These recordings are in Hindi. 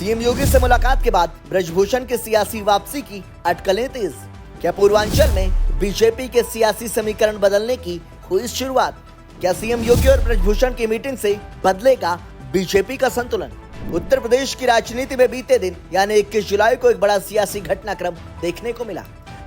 सीएम योगी से मुलाकात के बाद ब्रजभूषण की सियासी वापसी की अटकलें तेज। क्या पूर्वांचल में बीजेपी के सियासी समीकरण बदलने की हुई शुरुआत? क्या सीएम योगी और ब्रजभूषण की मीटिंग से बदलेगा बीजेपी का संतुलन? उत्तर प्रदेश की राजनीति में बीते दिन यानी 21 जुलाई को एक बड़ा सियासी घटनाक्रम देखने को मिला,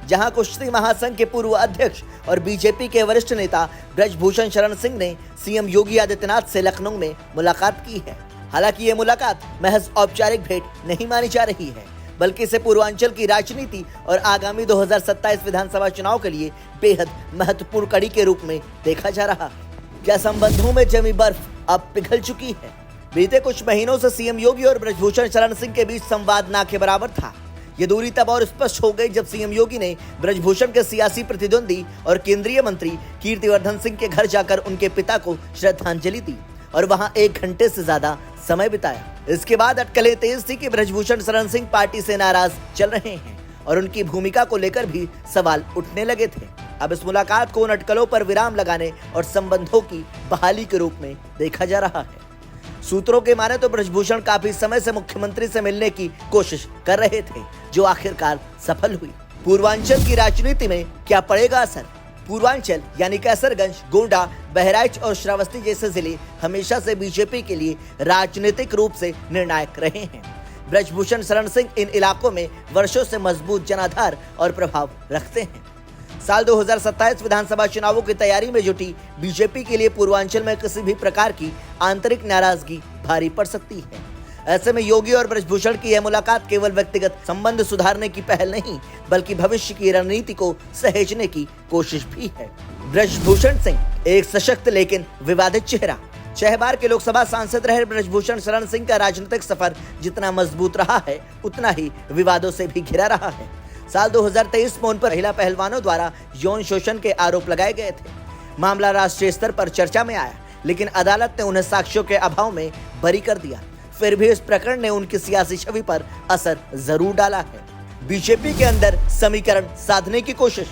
जहां कुश्ती महासंघ के पूर्व अध्यक्ष और बीजेपी के वरिष्ठ नेता ब्रजभूषण शरण सिंह ने सीएम योगी आदित्यनाथ से लखनऊ में मुलाकात की है। हालांकि ये मुलाकात महज औपचारिक भेंट नहीं मानी जा रही है, बल्कि इसे पूर्वांचल की राजनीति और आगामी 2027 विधानसभा चुनाव के लिए बेहद महत्वपूर्ण कड़ी के रूप में देखा जा रहा है। क्या संबंधों में जमी बर्फ अब पिघल चुकी है? बीते कुछ महीनों से सीएम योगी और ब्रजभूषण शरण सिंह के बीच संवाद ना के बराबर था। ये दूरी तब और स्पष्ट हो गई जब सीएम योगी ने ब्रजभूषण के सियासी प्रतिद्वंदी और केंद्रीय मंत्री कीर्तिवर्धन सिंह के घर जाकर उनके पिता को श्रद्धांजलि दी और वहां 1 घंटे से ज्यादा समय बिताया। इसके बाद अटकलें तेज थी कि ब्रजभूषण शरण सिंह पार्टी से नाराज चल रहे हैं और उनकी भूमिका को लेकर भी सवाल उठने लगे थे। अब इस मुलाकात को उन अटकलों पर विराम लगाने और संबंधों की बहाली के रूप में देखा जा रहा है। सूत्रों के माने तो ब्रजभूषण काफी समय से मुख्यमंत्री से मिलने की कोशिश कर रहे थे, जो आखिरकार सफल हुई। पूर्वांचल की राजनीति में क्या पड़ेगा असर? पूर्वांचल यानी कैसरगंज, गोंडा, बहराइच और श्रावस्ती जैसे जिले हमेशा से बीजेपी के लिए राजनीतिक रूप से निर्णायक रहे हैं। ब्रजभूषण शरण सिंह इन इलाकों में वर्षों से मजबूत जनाधार और प्रभाव रखते हैं। साल 2027 विधानसभा चुनावों की तैयारी में जुटी बीजेपी के लिए पूर्वांचल में किसी भी प्रकार की आंतरिक नाराजगी भारी पड़ सकती है। ऐसे में योगी और ब्रजभूषण की यह मुलाकात केवल व्यक्तिगत संबंध सुधारने की पहल नहीं, बल्कि भविष्य की रणनीति को सहेजने की कोशिश भी है। ब्रजभूषण सिंह एक सशक्त लेकिन विवादित चेहरा। 6 बार के लोकसभा सांसद रहे ब्रजभूषण शरण सिंह का राजनीतिक सफर जितना मजबूत रहा है, उतना ही विवादों से भी घिरा रहा है। साल 2023 में उन पर महिला पहलवानों द्वारा यौन शोषण के आरोप लगाए गए थे। मामला राष्ट्रीय स्तर पर चर्चा में आया, लेकिन अदालत ने उन्हें साक्ष्यों के अभाव में बरी कर दिया। फिर भी इस प्रकरण ने उनकी सियासी छवि पर असर जरूर डाला है। बीजेपी के अंदर समीकरण साधने की कोशिश।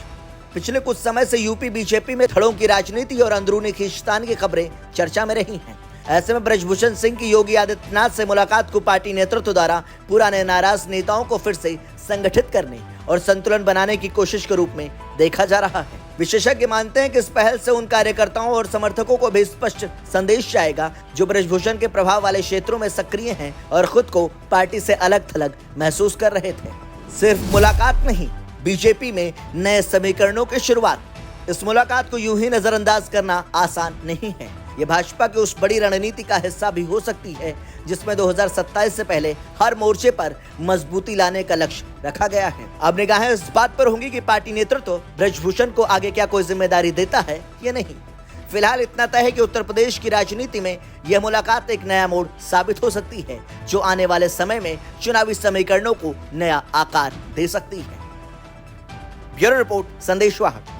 पिछले कुछ समय से यूपी बीजेपी में धड़ों की राजनीति और अंदरूनी खींचतान की खबरें चर्चा में रही हैं। ऐसे में ब्रजभूषण सिंह की योगी आदित्यनाथ से मुलाकात को पार्टी नेतृत्व द्वारा पुराने नाराज नेताओं को फिर से संगठित करने और संतुलन बनाने की कोशिश के रूप में देखा जा रहा है। विशेषज्ञ मानते हैं कि इस पहल से उन कार्यकर्ताओं और समर्थकों को भी स्पष्ट संदेश जाएगा जो ब्रजभूषण के प्रभाव वाले क्षेत्रों में सक्रिय हैं और खुद को पार्टी से अलग थलग महसूस कर रहे थे। सिर्फ मुलाकात नहीं, बीजेपी में नए समीकरणों की शुरुआत। इस मुलाकात को यूं ही नजरअंदाज करना आसान नहीं है। ये भाजपा की उस बड़ी रणनीति का हिस्सा भी हो सकती है जिसमें 2027 से पहले हर मोर्चे पर मजबूती लाने का लक्ष्य रखा गया है। अब निगाहें इस बात पर होंगी कि पार्टी नेतृत्व ब्रजभूषण को आगे क्या कोई जिम्मेदारी देता है या नहीं। फिलहाल इतना तय है कि उत्तर प्रदेश की राजनीति में यह मुलाकात एक नया मोड़ साबित हो सकती है, जो आने वाले समय में चुनावी समीकरणों को नया आकार दे सकती है। Bureau report, संदेशवाहक।